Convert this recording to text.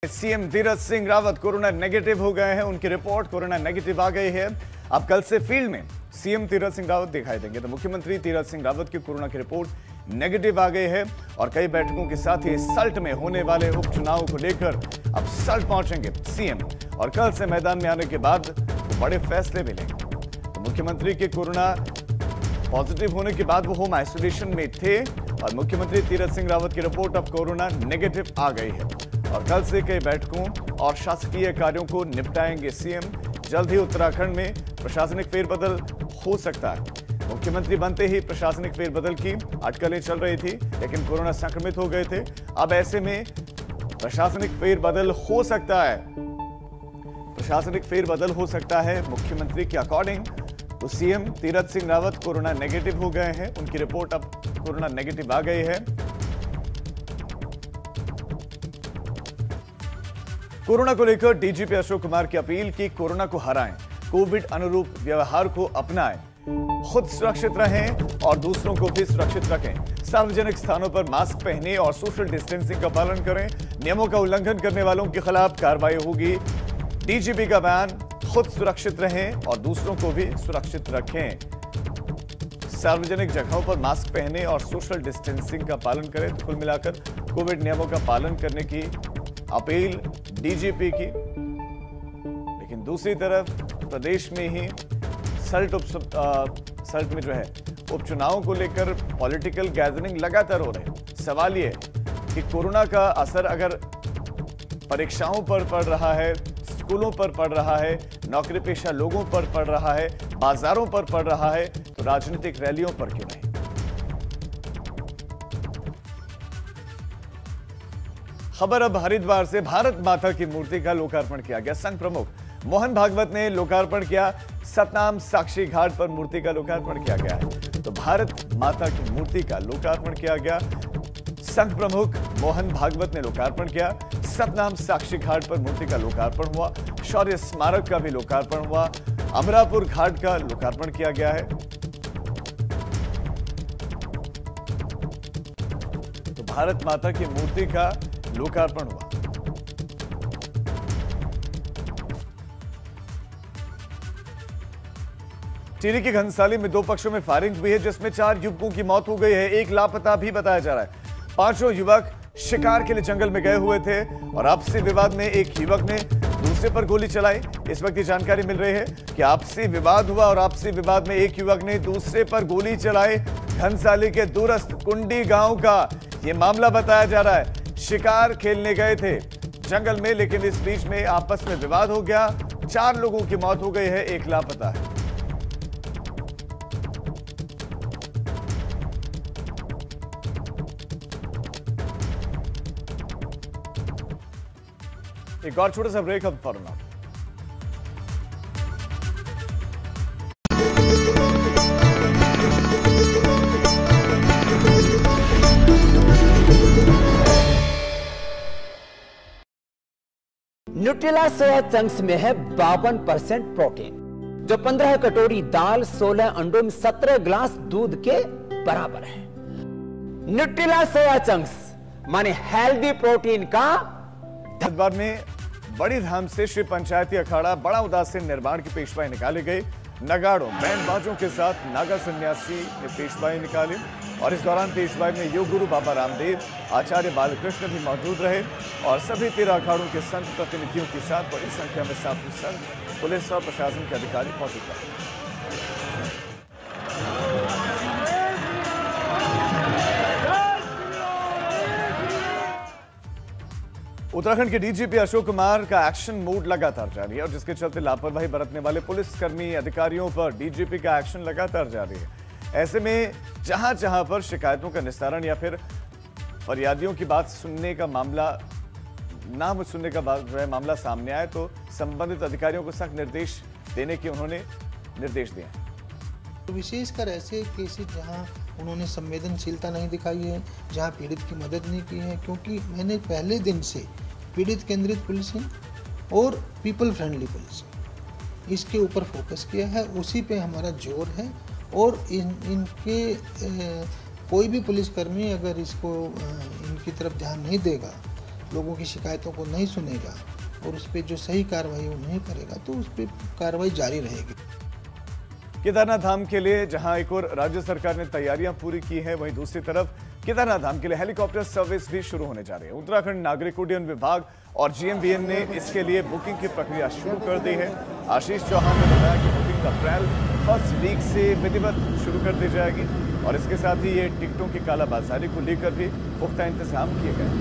CM Tirath Singh Rawat corona negative हो गए हैं। उनकी रिपोर्ट कोरोना नेगेटिव आ गई है। अब कल से फील्ड में सीएम तीरथ सिंह रावत दिखाई देंगे। तो मुख्यमंत्री तीरथ सिंह रावत की कोरोना की रिपोर्ट नेगेटिव आ गई है और कई बैठकों के साथ ही सल्ट में होने वाले उपचुनाव को लेकर अब सल्ट पहुंचेंगे सीएम और कल से मैदान में आने के बाद वो बड़े फैसले भी लेंगे। तो मुख्यमंत्री के कोरोना पॉजिटिव होने के बाद वो होम आइसोलेशन में थे और मुख्यमंत्री तीरथ सिंह रावत की रिपोर्ट अब कोरोना नेगेटिव आ गई है और कल से कई बैठकों और शासकीय कार्यों को निपटाएंगे सीएम। जल्द ही उत्तराखंड में प्रशासनिक फेरबदल हो सकता है। मुख्यमंत्री बनते ही प्रशासनिक फेरबदल की अटकलें चल रही थी, लेकिन कोरोना संक्रमित हो गए थे। अब ऐसे में प्रशासनिक फेरबदल हो सकता है। प्रशासनिक फेरबदल हो सकता है मुख्यमंत्री के अकॉर्डिंग। तो CM Tirath Singh Rawat corona negative हो गए हैं। उनकी रिपोर्ट अब कोरोना नेगेटिव आ गई है। कोरोना को लेकर डीजीपी अशोक कुमार की अपील की कोरोना को हराएं, कोविड अनुरूप व्यवहार को अपनाएं, खुद सुरक्षित रहें और दूसरों को भी सुरक्षित रखें। सार्वजनिक स्थानों पर मास्क पहने और सोशल डिस्टेंसिंग का पालन करें। नियमों का उल्लंघन करने वालों के खिलाफ कार्रवाई होगी। डीजीपी का बयान, खुद सुरक्षित रहें और दूसरों को भी सुरक्षित रखें। सार्वजनिक जगहों पर मास्क पहने और सोशल डिस्टेंसिंग का पालन करें। तो कुल मिलाकर कोविड नियमों का पालन करने की अपील डीजीपी की। लेकिन दूसरी तरफ प्रदेश में ही सल्ट में जो है उपचुनाव को लेकर पॉलिटिकल गैदरिंग लगातार हो रहे हैं। सवाल ये कि कोरोना का असर अगर परीक्षाओं पर पड़ रहा है, स्कूलों पर पड़ रहा है, नौकरी पेशा लोगों पर पड़ रहा है, बाजारों पर पड़ रहा है, तो राजनीतिक रैलियों पर क्यों नहीं? खबर अब हरिद्वार से। भारत माता की मूर्ति का लोकार्पण किया गया। संघ प्रमुख मोहन भागवत ने लोकार्पण किया। सतनाम साक्षी घाट पर मूर्ति का लोकार्पण किया गया है। तो भारत माता की मूर्ति का लोकार्पण किया गया। संघ प्रमुख मोहन भागवत ने लोकार्पण किया। सतनाम साक्षी घाट पर मूर्ति का लोकार्पण हुआ। शौर्य स्मारक का भी लोकार्पण हुआ। अमरापुर घाट का लोकार्पण किया गया है। तो भारत माता की मूर्ति का लोकार्पण हुआ। टिहरी के घनसाली में दो पक्षों में फायरिंग हुई है, जिसमें 4 युवकों की मौत हो गई है। एक लापता भी बताया जा रहा है। 5 युवक शिकार के लिए जंगल में गए हुए थे और आपसी विवाद में एक युवक ने दूसरे पर गोली चलाई। इस वक्त की जानकारी मिल रही है कि आपसी विवाद हुआ और आपसी विवाद में एक युवक ने दूसरे पर गोली चलाई। घनसाली के दूरस्थ कुंडी गांव का यह मामला बताया जा रहा है। शिकार खेलने गए थे जंगल में, लेकिन इस बीच में आपस में विवाद हो गया। 4 लोगों की मौत हो गई है, एक लापता है। एक और छोटा सा ब्रेक अब फौरन आप। न्यूट्रेला सोया चंक्स में है 52% प्रोटीन, जो 15 कटोरी दाल, 16 अंडों में 17 गिलास दूध के बराबर है। न्यूट्रेला सोया चंक्स माने हेल्दी प्रोटीन का। हरिद्वार में बड़ी धाम से श्री पंचायती अखाड़ा बड़ा उदासीन निर्माण की पेशवाई निकाली गई। नगाड़ों, बैंड बाजों के साथ नागा सन्यासी ने पेशवाई निकाली और इस दौरान पेशवाई में योग गुरु बाबा रामदेव, आचार्य बालकृष्ण भी मौजूद रहे और सभी 13 अखाड़ों के संत प्रतिनिधियों के साथ बड़ी संख्या में साधु संत, पुलिस और प्रशासन के अधिकारी मौजूद रहे। उत्तराखंड के डीजीपी अशोक कुमार का एक्शन मोड लगातार जारी है और जिसके चलते लापरवाही बरतने वाले पुलिसकर्मी अधिकारियों पर डीजीपी का एक्शन लगातार जारी है। ऐसे में जहां जहां पर शिकायतों का निस्तारण या फिर फरियादियों की बात सुनने का मामला मामला सामने आए तो संबंधित अधिकारियों को सख्त निर्देश देने के उन्होंने निर्देश दिए। विशेषकर ऐसे केसेस जहां उन्होंने संवेदनशीलता नहीं दिखाई है, जहां पीड़ित की मदद नहीं की है, क्योंकि मैंने पहले दिन से पीड़ित केंद्रित पुलिसिंग और पीपल फ्रेंडली पुलिसिंग इसके ऊपर फोकस किया है। उसी पे हमारा जोर है और इनके कोई भी पुलिसकर्मी अगर इसको इनकी तरफ ध्यान नहीं देगा लोगों की शिकायतों को नहीं सुनेगा और उस पर जो सही कार्रवाई वो नहीं करेगा तो उस पर कार्रवाई जारी रहेगी। केदारनाथ धाम के लिए जहां एक और राज्य सरकार ने तैयारियां पूरी की है, वहीं दूसरी तरफ केदारनाथ धाम के लिए हेलीकॉप्टर सर्विस भी शुरू होने जा रही है। उत्तराखंड नागरिक उड्डयन विभाग और GMBN ने इसके लिए बुकिंग की प्रक्रिया शुरू कर दी है। आशीष चौहान ने बताया कि बुकिंग अप्रैल फर्स्ट वीक से विधिवत शुरू कर दी जाएगी और इसके साथ ही ये टिकटों की कालाबाजारी को लेकर भी पुख्ता इंतजाम किए गए।